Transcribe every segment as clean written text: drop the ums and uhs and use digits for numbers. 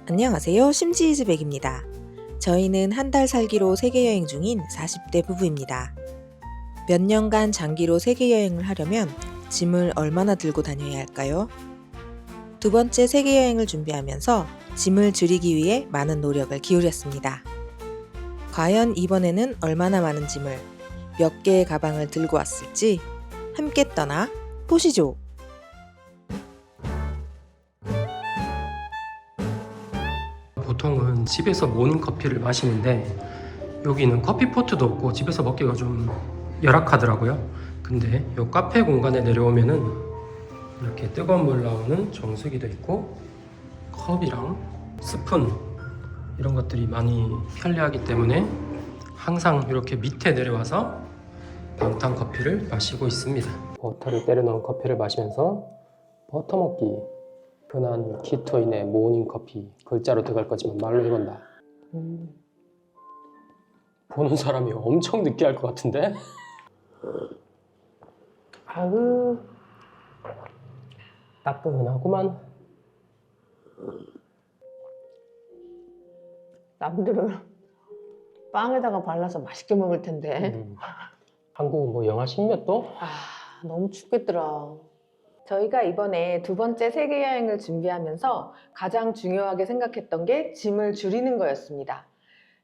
안녕하세요. 심지이즈백입니다. 저희는 한 달 살기로 세계여행 중인 40대 부부입니다. 몇 년간 장기로 세계여행을 하려면 짐을 얼마나 들고 다녀야 할까요? 두 번째 세계여행을 준비하면서 짐을 줄이기 위해 많은 노력을 기울였습니다. 과연 이번에는 얼마나 많은 짐을, 몇 개의 가방을 들고 왔을지 함께 떠나 보시죠. 보통은 집에서 모닝커피를 마시는데 여기는 커피포트도 없고 집에서 먹기가 좀 열악하더라고요. 근데 이 카페 공간에 내려오면은 이렇게 뜨거운 물 나오는 정수기도 있고 컵이랑 스푼 이런 것들이 많이 편리하기 때문에 항상 이렇게 밑에 내려와서 방탄 커피를 마시고 있습니다. 버터를 때려 넣은 커피를 마시면서 버터 먹기, 흔한 키토인의 모닝커피, 글자로 들어갈 거지만 말로 해본다. 보는 사람이 엄청 느끼할 것 같은데? 아우, 따끈하구만. 남들은 빵에다가 발라서 맛있게 먹을 텐데. 한국은 뭐 영하 10몇 도? 너무 춥겠더라. 저희가 이번에 두 번째 세계여행을 준비하면서 가장 중요하게 생각했던 게 짐을 줄이는 거였습니다.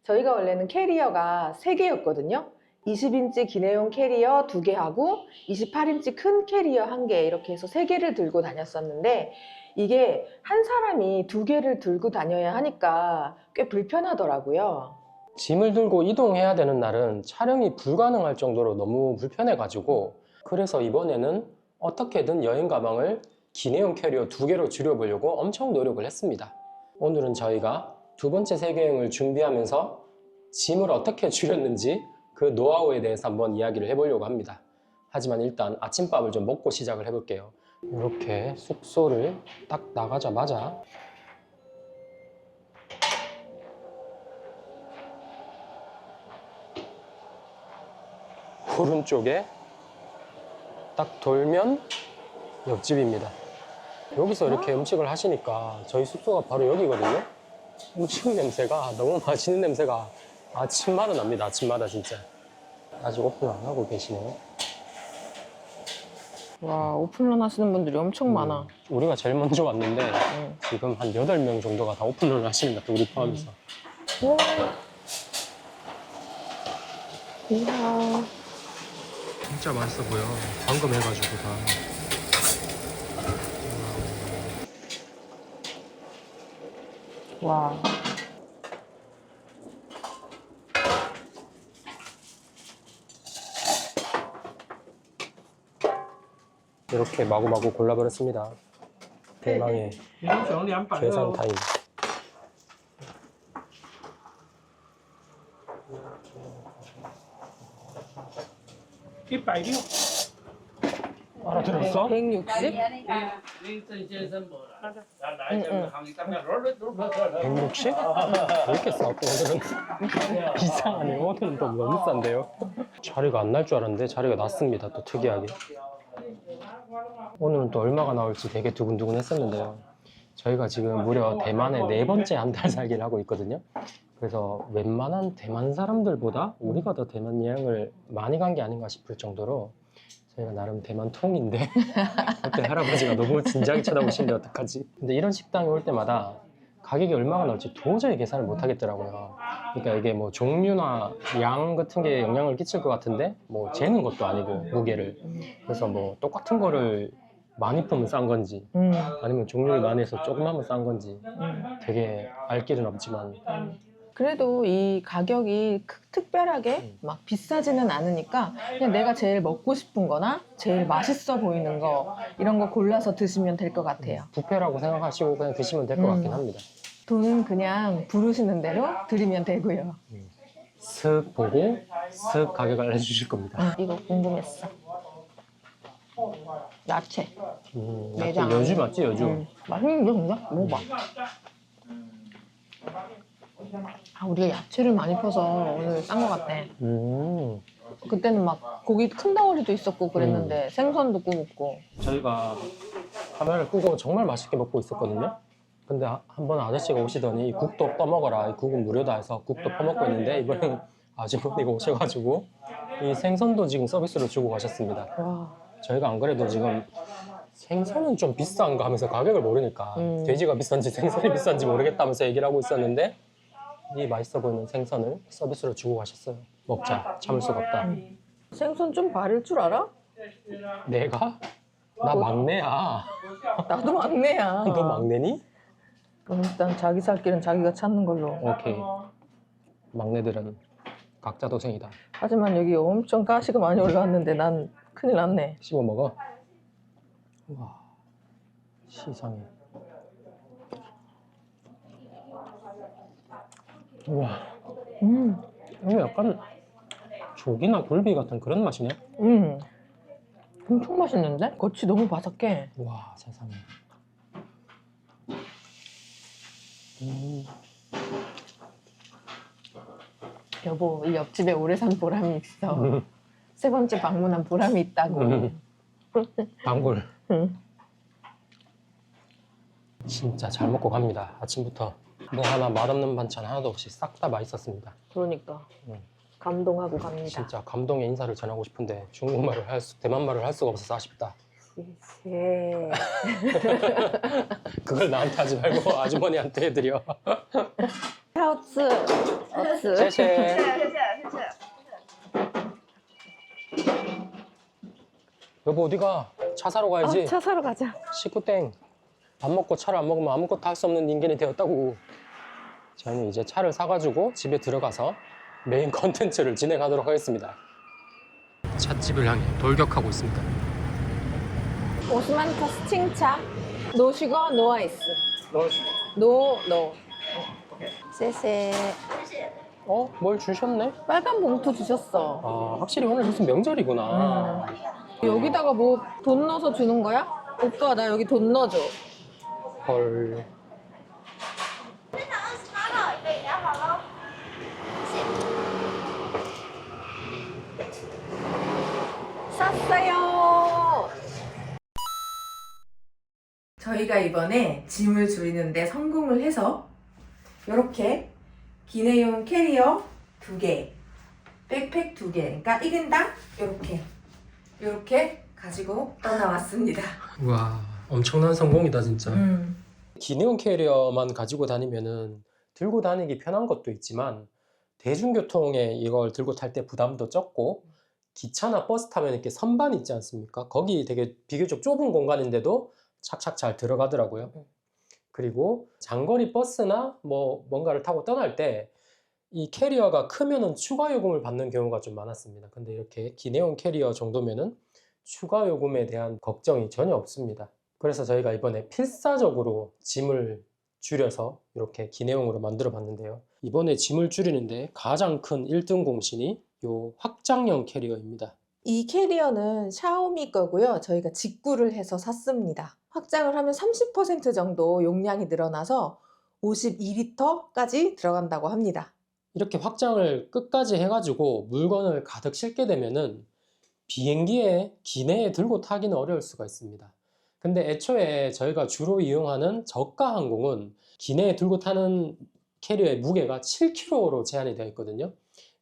저희가 원래는 캐리어가 3개였거든요. 20인치 기내용 캐리어 2개 하고 28인치 큰 캐리어 1개 이렇게 해서 3개를 들고 다녔었는데 이게 한 사람이 2개를 들고 다녀야 하니까 꽤 불편하더라고요. 짐을 들고 이동해야 되는 날은 촬영이 불가능할 정도로 너무 불편해가지고 그래서 이번에는 어떻게든 여행 가방을 기내용 캐리어 2개로 줄여보려고 엄청 노력을 했습니다. 오늘은 저희가 두 번째 세계여행을 준비하면서 짐을 어떻게 줄였는지 그 노하우에 대해서 한번 이야기를 해보려고 합니다. 하지만 일단 아침밥을 좀 먹고 시작을 해볼게요. 이렇게 숙소를 딱 나가자마자 오른쪽에 딱 돌면 옆집입니다. 여기서 이렇게 음식을 하시니까 저희 숙소가 바로 여기거든요. 음식 냄새가 너무 맛있는 냄새가 아침마다 납니다. 아침마다 진짜. 아직 오픈 안 하고 계시네요. 와, 오픈런 하시는 분들이 엄청 많아. 우리가 제일 먼저 왔는데 지금 한 8명 정도가 다 오픈을 하시는 것 같아요. 우리 포함해서. 이야. 진짜 맛있어 보여. 방금 해가지고 다. 와. 이렇게 마구마구 골라버렸습니다. 대망의 계산 타임. 알아들었어? 160? 160? 왜 이렇게 싸? 오늘은 이상하네. 오늘은 또 너무 싼데요? 자리가 안 날 줄 알았는데 자리가 났습니다. 또 특이하게. 오늘은 또 얼마가 나올지 되게 두근두근 했었는데요. 저희가 지금 무려 대만에 4번째 한 달 살기를 하고 있거든요. 그래서 웬만한 대만 사람들보다 우리가 더 대만 여행을 많이 간 게 아닌가 싶을 정도로 저희가 나름 대만 통인데 그때 할아버지가 너무 진지하게 쳐다보시는데 어떡하지? 근데 이런 식당에 올 때마다 가격이 얼마가 나올지 도저히 계산을 못 하겠더라고요. 그러니까 이게 뭐 종류나 양 같은 게 영향을 끼칠 것 같은데 뭐 재는 것도 아니고 무게를. 그래서 뭐 똑같은 거를 많이 품으면 싼 건지 아니면 종류를 많이 해서 조금 하면 싼 건지 되게 알 길은 없지만 그래도 이 가격이 특별하게 막 비싸지는 않으니까 그냥 내가 제일 먹고 싶은 거나 제일 맛있어 보이는 거 이런 거 골라서 드시면 될 것 같아요. 뷔페라고 생각하시고 그냥 드시면 될 것 같긴 합니다. 돈은 그냥 부르시는 대로 드리면 되고요. 슥 보고 슥 가격을 알려주실 겁니다. 이거 궁금했어. 야채. 내장. 여주 맞지? 여주? 맛있는데 근데? 먹어봐. 우리가 야채를 많이 퍼서 오늘 싼 것 같아. 그때는 막 고기 큰 덩어리도 있었고 그랬는데 생선도 구웠고. 저희가 카메라를 끄고 정말 맛있게 먹고 있었거든요. 근데 한 번 아저씨가 오시더니 국도 떠먹어라. 이 국은 무료다 해서 국도 퍼먹고 있는데 이번에는 아주머니가 오셔가지고 이 생선도 지금 서비스로 주고 가셨습니다. 와. 저희가 안 그래도 지금 생선은 좀 비싼가 하면서 가격을 모르니까 돼지가 비싼지 생선이 비싼지 모르겠다면서 얘기를 하고 있었는데 이 맛있어 보이는 생선을 서비스로 주고 가셨어요. 먹자. 참을 수가 없다. 생선 좀 바를 줄 알아? 내가? 나 막내야. 나도 막내야. 너 막내니? 그럼 일단 자기 살 길은 자기가 찾는 걸로. 오케이. 막내들은 각자 도생이다. 하지만 여기 엄청 가시가 많이 올라왔는데 난 큰일 났네. 씹어 먹어. 우와. 시상해. 우와. 이거 약간 조기나 굴비 같은 그런 맛이네. 엄청 맛있는데? 겉이 너무 바삭해. 우와, 세상에. 여보, 이 옆집에 오래 산 보람이 있어. 세 번째 방문한 보람이 있다고. 단골. 응. 진짜 잘 먹고 갑니다. 아침부터 뭐 하나 맛없는 반찬 하나도 없이 싹 다 맛있었습니다. 그러니까 응. 감동하고 갑니다. 진짜 감동의 인사를 전하고 싶은데 중국말을 대만말을 할 수가 없어서 아쉽다. 예. 그걸 나한테 하지 말고 아주머니한테 해드려. 要吃，好吃。 쉐쉐. 여보 어디가? 차 사러 가야지. 차 사러 가자. 식구땡. 밥 먹고 차를 안 먹으면 아무것도 할 수 없는 인간이 되었다고. 저희는 이제 차를 사가지고 집에 들어가서 메인 컨텐츠를 진행하도록 하겠습니다. 찻집을 향해 돌격하고 있습니다. 오스만토스 칭차. 노시고 노아이스. 노. 세세. 어? 뭘 주셨네? 빨간 봉투 주셨어. 아, 확실히 오늘 무슨 명절이구나. 여기다가 뭐 돈 넣어서 주는 거야? 오빠 나 여기 돈 넣어줘. 헐. 샀어요. 저희가 이번에 짐을 줄이는데 성공을 해서 이렇게 기내용 캐리어 2개, 백팩 2개, 그러니까 1인당 이렇게 가지고 떠나왔습니다. 우와, 엄청난 성공이다 진짜. 기내용 캐리어만 가지고 다니면은 들고 다니기 편한 것도 있지만 대중교통에 이걸 들고 탈 때 부담도 적고 기차나 버스 타면 이렇게 선반 있지 않습니까? 거기 되게 비교적 좁은 공간인데도 착착 잘 들어가더라고요. 그리고 장거리 버스나 뭐 뭔가를 타고 떠날 때 이 캐리어가 크면은 추가 요금을 받는 경우가 좀 많았습니다. 근데 이렇게 기내용 캐리어 정도면은 추가 요금에 대한 걱정이 전혀 없습니다. 그래서 저희가 이번에 필사적으로 짐을 줄여서 이렇게 기내용으로 만들어 봤는데요. 이번에 짐을 줄이는데 가장 큰 1등 공신이 이 확장형 캐리어입니다. 이 캐리어는 샤오미 거고요. 저희가 직구를 해서 샀습니다. 확장을 하면 30% 정도 용량이 늘어나서 52리터까지 들어간다고 합니다. 이렇게 확장을 끝까지 해가지고 물건을 가득 싣게 되면은 비행기에 기내에 들고 타기는 어려울 수가 있습니다. 근데 애초에 저희가 주로 이용하는 저가 항공은 기내에 들고 타는 캐리어의 무게가 7kg로 제한이 되어 있거든요.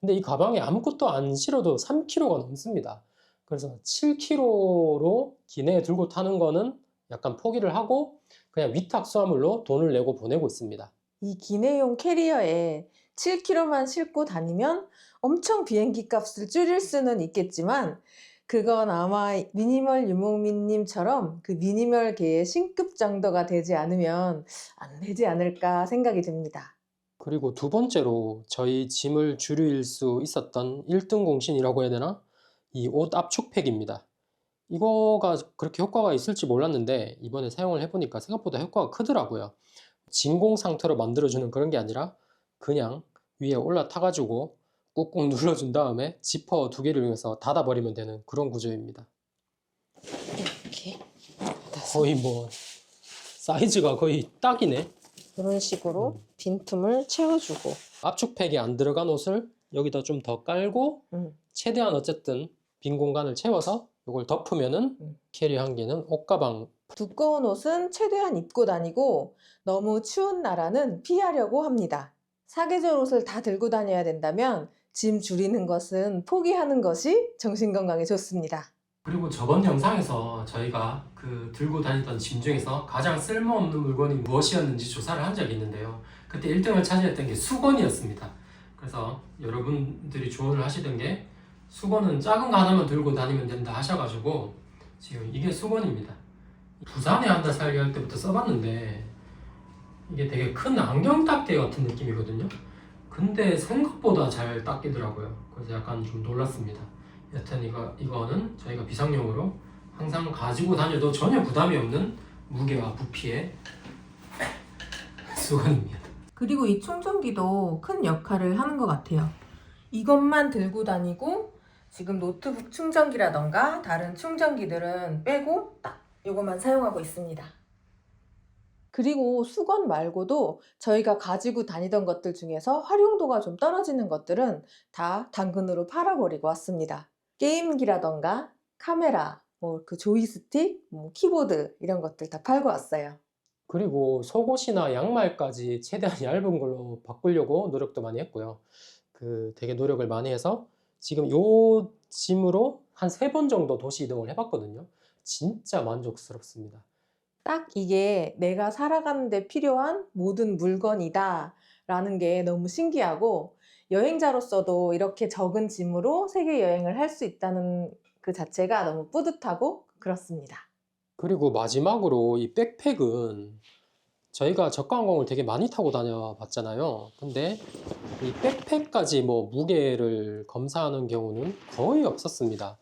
근데 이 가방에 아무것도 안 실어도 3kg가 넘습니다. 그래서 7kg로 기내에 들고 타는 거는 약간 포기를 하고 그냥 위탁 수화물로 돈을 내고 보내고 있습니다. 이 기내용 캐리어에 7kg만 싣고 다니면 엄청 비행기 값을 줄일 수는 있겠지만 그건 아마 미니멀 유목민님처럼 그 미니멀계의 신급 정도가 되지 않으면 안 되지 않을까 생각이 듭니다. 그리고 두 번째로 저희 짐을 줄일 수 있었던 1등 공신이라고 해야 되나? 이 옷 압축팩입니다. 이거가 그렇게 효과가 있을지 몰랐는데 이번에 사용을 해보니까 생각보다 효과가 크더라고요. 진공 상태로 만들어주는 그런 게 아니라 그냥 위에 올라타가지고 꾹꾹 눌러준 다음에 지퍼 2개를 이용해서 닫아버리면 되는 그런 구조입니다. 이렇게 거의 뭐 사이즈가 거의 딱이네. 이런 식으로 빈틈을 채워주고 압축팩이 안 들어간 옷을 여기다 좀 더 깔고 최대한 어쨌든 빈 공간을 채워서 이걸 덮으면은 캐리어 한 개는 옷가방 두꺼운 옷은 최대한 입고 다니고 너무 추운 나라는 피하려고 합니다. 사계절 옷을 다 들고 다녀야 된다면 짐 줄이는 것은 포기하는 것이 정신건강에 좋습니다. 그리고 저번 영상에서 저희가 그 들고 다니던 짐 중에서 가장 쓸모없는 물건이 무엇이었는지 조사를 한 적이 있는데요. 그때 1등을 차지했던 게 수건이었습니다. 그래서 여러분들이 조언을 하시던 게 수건은 작은 거 하나만 들고 다니면 된다 하셔가지고 지금 이게 수건입니다. 부산에 한 달 살기 할 때부터 써봤는데 이게 되게 큰 안경 닦개 같은 느낌이거든요. 근데 생각보다 잘 닦이더라고요. 그래서 약간 좀 놀랐습니다. 여튼 이거는 저희가 비상용으로 항상 가지고 다녀도 전혀 부담이 없는 무게와 부피의 수건입니다. 그리고 이 충전기도 큰 역할을 하는 것 같아요. 이것만 들고 다니고 지금 노트북 충전기라던가 다른 충전기들은 빼고 딱 이것만 사용하고 있습니다. 그리고 수건 말고도 저희가 가지고 다니던 것들 중에서 활용도가 좀 떨어지는 것들은 다 당근으로 팔아버리고 왔습니다. 게임기라던가 카메라, 그 조이스틱, 키보드 이런 것들 다 팔고 왔어요. 그리고 속옷이나 양말까지 최대한 얇은 걸로 바꾸려고 노력도 많이 했고요. 되게 노력을 많이 해서 지금 요 짐으로 한 3번 정도 도시 이동을 해봤거든요. 진짜 만족스럽습니다. 딱 이게 내가 살아가는데 필요한 모든 물건이다 라는 게 너무 신기하고 여행자로서도 이렇게 적은 짐으로 세계 여행을 할 수 있다는 그 자체가 너무 뿌듯하고 그렇습니다. 그리고 마지막으로 이 백팩은 저희가 저가항공을 되게 많이 타고 다녀봤잖아요. 근데 이 백팩까지 무게를 검사하는 경우는 거의 없었습니다.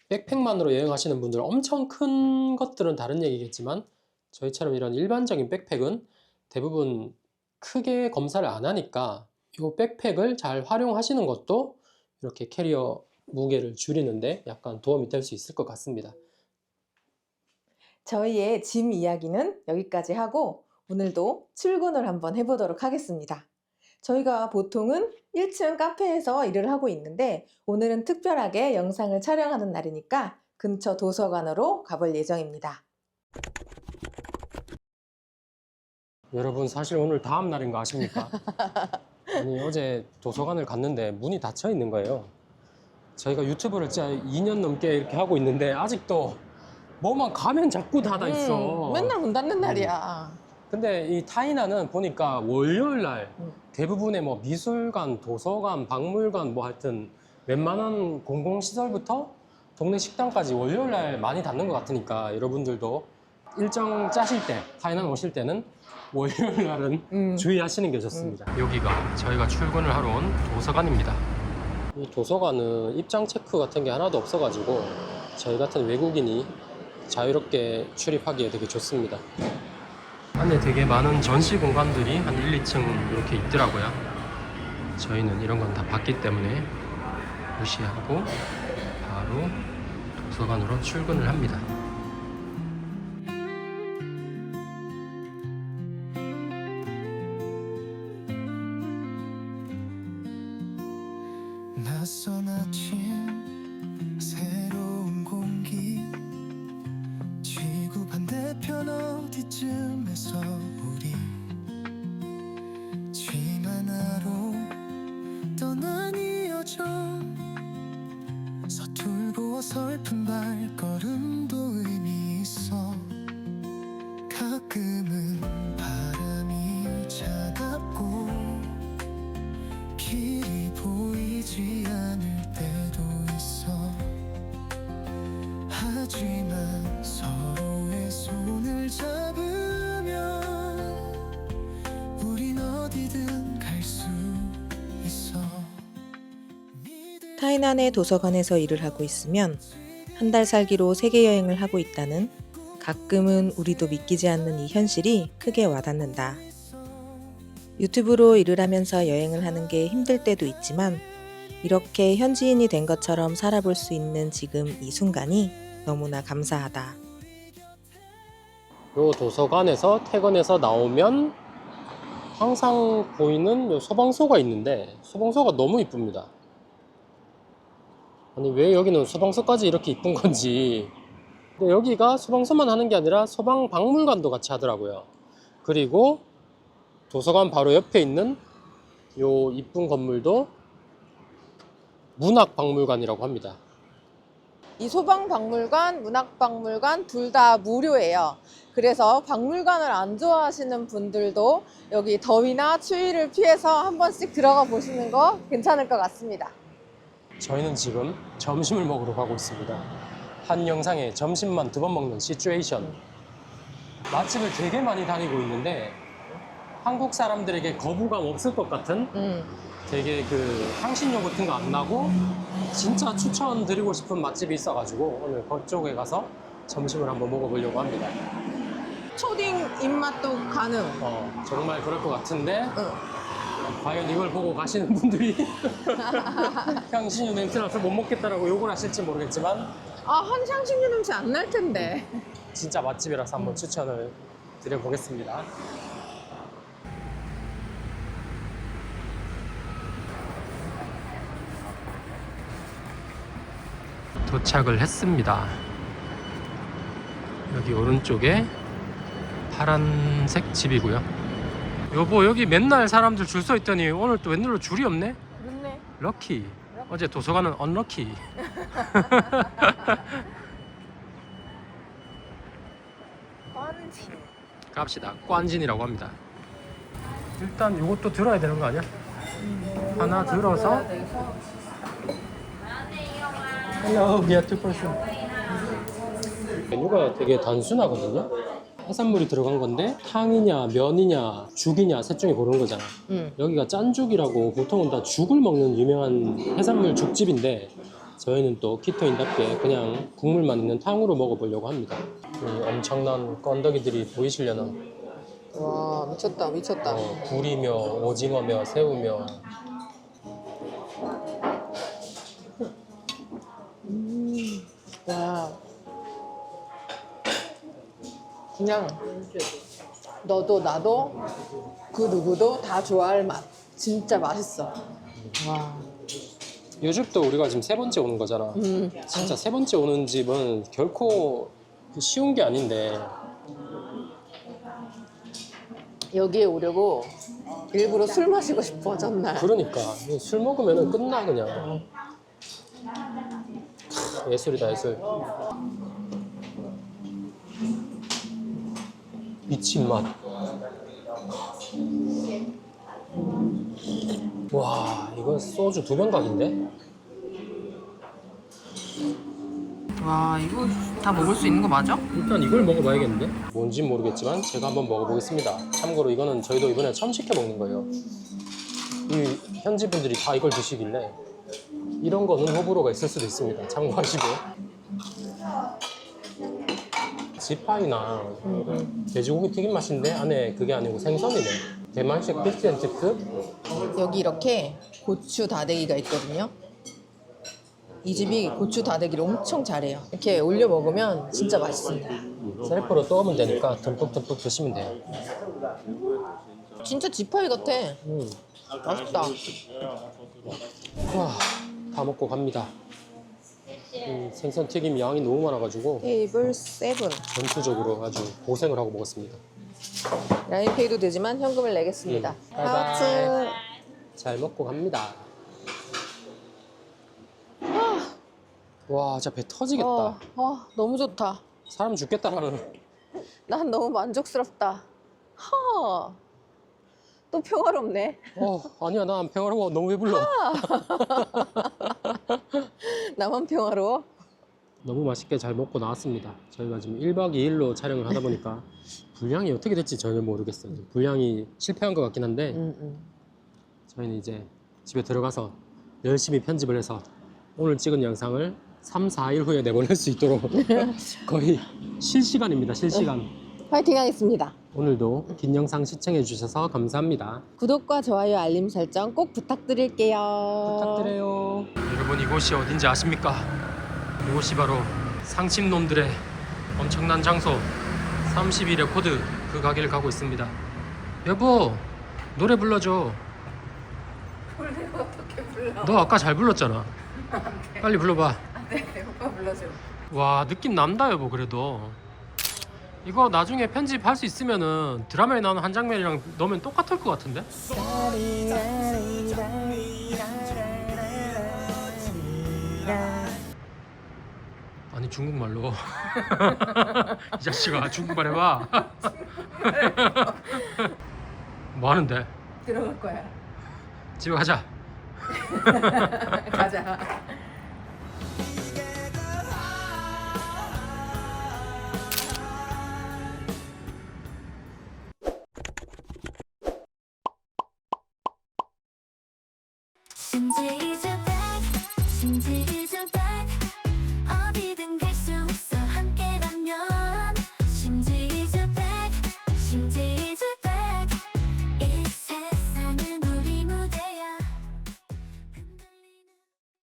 백팩만으로 여행하시는 분들 엄청 큰 것들은 다른 얘기겠지만 저희처럼 이런 일반적인 백팩은 대부분 크게 검사를 안 하니까 이 백팩을 잘 활용하시는 것도 이렇게 캐리어 무게를 줄이는데 약간 도움이 될 수 있을 것 같습니다. 저희의 짐 이야기는 여기까지 하고 오늘도 출근을 한번 해보도록 하겠습니다. 저희가 보통은 1층 카페에서 일을 하고 있는데 오늘은 특별하게 영상을 촬영하는 날이니까 근처 도서관으로 가볼 예정입니다. 여러분 사실 오늘 다음 날인 거 아십니까? 아니 어제 도서관을 갔는데 문이 닫혀 있는 거예요. 저희가 유튜브를 진짜 2년 넘게 이렇게 하고 있는데 아직도 뭐만 가면 자꾸 닫아 있어. 맨날 문 닫는 날이야. 근데 이 타이난은 보니까 월요일 날 음. 대부분의 미술관, 도서관, 박물관 하여튼 웬만한 공공시설부터 동네 식당까지 월요일 날 많이 닫는 것 같으니까 여러분들도 일정 짜실 때, 타이난 오실 때는 월요일 날은 주의하시는 게 좋습니다. 여기가 저희가 출근을 하러 온 도서관입니다. 이 도서관은 입장 체크 같은 게 하나도 없어가지고 저희 같은 외국인이 자유롭게 출입하기에 되게 좋습니다. 안에 되게 많은 전시 공간들이 한 1, 2층 이렇게 있더라고요. 저희는 이런 건 다 봤기 때문에 무시하고 바로 도서관으로 출근을 합니다. 낯선 아침 새로운 공기 지구 반대편 어디쯤에서 우리 짐 하나로 떠난 이 여정 서툴고 어설픈 발걸음도 의미 있어 가끔은 바람이 차갑고 길이 보이지 않을 때도 있어 하지만 서로의 손을 잡으면 우린 어디든 갈 수 있어 타이난의 도서관에서 일을 하고 있으면 한 달 살기로 세계 여행을 하고 있다는 가끔은 우리도 믿기지 않는 이 현실이 크게 와닿는다. 유튜브로 일을 하면서 여행을 하는 게 힘들 때도 있지만 이렇게 현지인이 된 것처럼 살아볼 수 있는 지금 이 순간이 너무나 감사하다. 요 도서관에서 퇴근해서 나오면 항상 보이는 요 소방서가 있는데 소방서가 너무 이쁩니다. 아니 왜 여기는 소방서까지 이렇게 이쁜 건지 근데 여기가 소방서만 하는 게 아니라 소방박물관도 같이 하더라고요. 그리고 도서관 바로 옆에 있는 요 이쁜 건물도 문학박물관이라고 합니다. 이 소방박물관, 문학박물관 둘 다 무료예요. 그래서 박물관을 안 좋아하시는 분들도 여기 더위나 추위를 피해서 한 번씩 들어가 보시는 거 괜찮을 것 같습니다. 저희는 지금 점심을 먹으러 가고 있습니다. 한 영상에 점심만 2번 먹는 시츄에이션. 맛집을 되게 많이 다니고 있는데 한국 사람들에게 거부감 없을 것 같은 되게 그 향신료 같은 거 안 나고 진짜 추천드리고 싶은 맛집이 있어가지고 오늘 그쪽에 가서 점심을 한번 먹어보려고 합니다. 초딩 입맛도 가능. 정말 그럴 것 같은데 과연 이걸 보고 가시는 분들이 향신료 냄새 나서 못 먹겠다라고 욕을 하실지 모르겠지만 한 향신료 냄새 안 날 텐데. 진짜 맛집이라서 한번 추천을 드려보겠습니다. 도착을 했습니다. 여기 오른쪽에 파란색 집이고요. 여보, 여기 맨날 사람들 줄 서 있더니 오늘 또 웬일로 줄이 없네? 그렇네. 럭키. 어제 도서관은 언럭키. 갑시다. 관진이라고 합니다. 일단 이것도 들어야 되는 거 아니야? 하나 들어서. Hello, we are 2%. 메뉴가 되게 단순하거든요. 해산물이 들어간 건데 탕이냐 면이냐 죽이냐 셋 중에 고르는 거잖아. 여기가 짠죽이라고 보통은 다 죽을 먹는 유명한 해산물 죽집인데 저희는 또 키토인답게 그냥 국물만 있는 탕으로 먹어보려고 합니다. 이 엄청난 건더기들이 보이시려나? 와, 미쳤다, 미쳤다. 굴이며 오징어며 새우며. 와. 그냥 너도 나도 그 누구도 다 좋아할 맛. 진짜 맛있어. 와. 이 집도 우리가 지금 3번째 오는 거잖아. 진짜 3번째 오는 집은 결코 쉬운 게 아닌데 여기에 오려고 일부러 술 마시고 싶어, 전날. 그러니까 술 먹으면 끝나 그냥. 예술이다 예술. 미친 맛. 와, 이건 소주 2병각인데? 와, 이거 다 먹을 수 있는 거 맞아? 일단 이걸 먹어봐야겠는데? 뭔진 모르겠지만 제가 한번 먹어보겠습니다. 참고로 이거는 저희도 이번에 처음 시켜 먹는 거예요. 이 현지 분들이 다 이걸 드시길래 이런 거는 호불호가 있을 수도 있습니다. 참고하시고. 지파이나 돼지고기 튀김 맛인데 안에 그게 아니고 생선이네. 대만식 피시앤칩스? 여기 이렇게 고추 다대기가 있거든요. 이 집이 고추 다대기를 엄청 잘해요. 이렇게 올려 먹으면 진짜 맛있습니다. 셀프로 떠오면 되니까 듬뿍듬뿍 드시면 돼요. 진짜 지파이 같아. 맛있다. 와, 다 먹고 갑니다. 생선 튀김 양이 너무 많아가지고 테이블 7. 전투적으로 아주 고생을 하고 먹었습니다. 라인페이도 되지만 현금을 내겠습니다. 바이바이. 잘 먹고 갑니다. 와, 진짜 배 터지겠다. 너무 좋다. 사람 죽겠다라는. 난 너무 만족스럽다. 또 평화롭네. 아니야, 나 안 평화로워. 너무 배불러. 나만 평화로워? 너무 맛있게 잘 먹고 나왔습니다. 저희가 지금 1박 2일로 촬영을 하다 보니까 분량이 어떻게 될지 전혀 모르겠어요. 분량이 실패한 것 같긴 한데 저희는 이제 집에 들어가서 열심히 편집을 해서 오늘 찍은 영상을 3, 4일 후에 내보낼 수 있도록 거의 실시간입니다. 실시간. 파이팅 하겠습니다. 오늘도 긴 영상 시청해 주셔서 감사합니다. 구독과 좋아요, 알림 설정 꼭 부탁드릴게요. 부탁드려요. 여러분, 이곳이 어딘지 아십니까? 이곳이 바로 상심놈들의 엄청난 장소 31의 코드 그 가게를 가고 있습니다. 여보, 노래 불러줘. 노래가 어떻게 불러? 너 아까 잘 불렀잖아. 빨리 불러봐. 네, 오빠 불러줘. 와 느낌 남다 여보. 그래도 이거 나중에 편집할 수 있으면은 드라마에 나오는 한 장면이랑 넣으면 똑같을 것 같은데? 아니 중국말로 이 자식아 중국말 해봐. 뭐 하는데? 들어갈 거야. 집에 가자. 가자. 이제